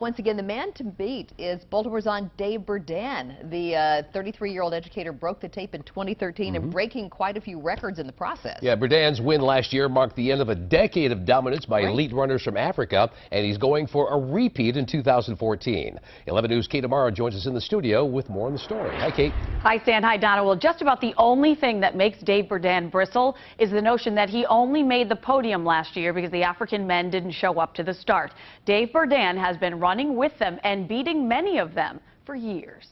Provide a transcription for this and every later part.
Once again, the man to beat is Baltimore's own Dave Burdan. The 33-year-old educator broke the tape in 2013 and breaking quite a few records in the process. Yeah, Burdan's win last year marked the end of a decade of dominance by elite runners from Africa, and he's going for a repeat in 2014. 11 News' Kate Amaro joins us in the studio with more on the story. Hi, Kate. Hi, Stan. Hi, Donna. Well, just about the only thing that makes Dave Burdan bristle is the notion that he only made the podium last year because the African men didn't show up to the start. Dave Burdan has been running with them and beating many of them for years.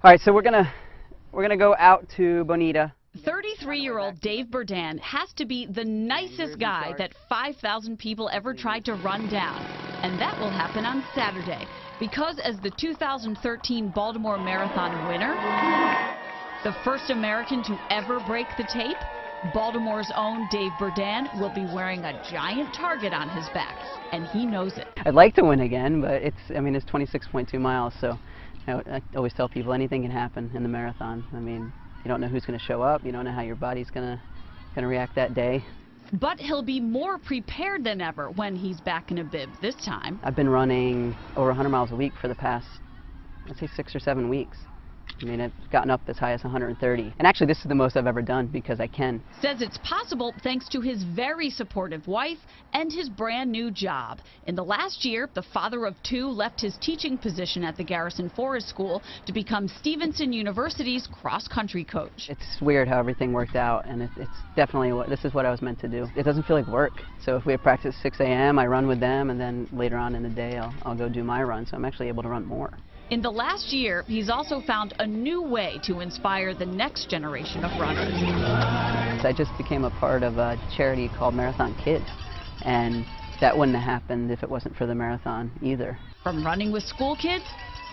All right, so we're gonna go out to Bonita. 33-year-old Dave Burdan has to be the nicest guy that 5,000 people ever tried to run down. And that will happen on Saturday, because as the 2013 Baltimore Marathon winner, the first American to ever break the tape, Baltimore's own Dave Burdan will be wearing a giant target on his back, and he knows it. I'd like to win again, but it's 26.2 miles, so I always tell people anything can happen in the marathon. I mean, you don't know who's going to show up, you don't know how your body's going to react that day. But he'll be more prepared than ever when he's back in a bib this time. I've been running over 100 miles a week for the past, I'd say 6 or 7 weeks. I mean, I've gotten up as high as 130. And actually, this is the most I've ever done because I can. Says it's possible thanks to his very supportive wife and his brand new job. In the last year, the father of 2 left his teaching position at the Garrison Forest School to become Stevenson University's cross-country coach. It's weird how everything worked out, and it's definitely this is what I was meant to do. It doesn't feel like work. So if we have practice at 6 a.m., I run with them, and then later on in the day, I'll go do my run. So I'm actually able to run more. In the last year, he's also found a new way to inspire the next generation of runners. I just became a part of a charity called Marathon Kids, and that wouldn't have happened if it wasn't for the marathon either. From running with school kids,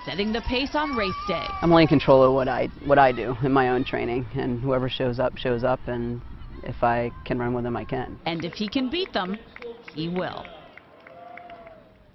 setting the pace on race day. I'm only in control of what I do in my own training, and whoever shows up, and if I can run with them, I can. And if he can beat them, he will.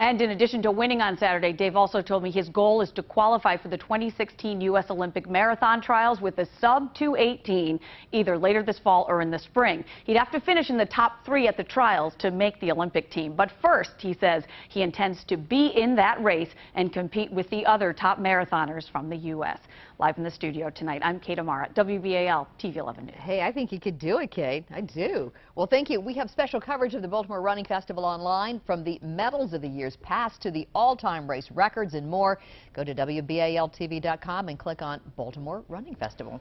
And in addition to winning on Saturday, Dave also told me his goal is to qualify for the 2016 U.S. Olympic Marathon Trials with a sub-2:18, either later this fall or in the spring. He'd have to finish in the top 3 at the trials to make the Olympic team. But first, he says he intends to be in that race and compete with the other top marathoners from the U.S. Live in the studio tonight, I'm Kate Amaro, WBAL TV 11 News. Hey, I think you could do it, Kate. I do. Well, thank you. We have special coverage of the Baltimore Running Festival online, from the medals of the years past to the all-time race records and more. Go to WBALTV.com and click on Baltimore Running Festival.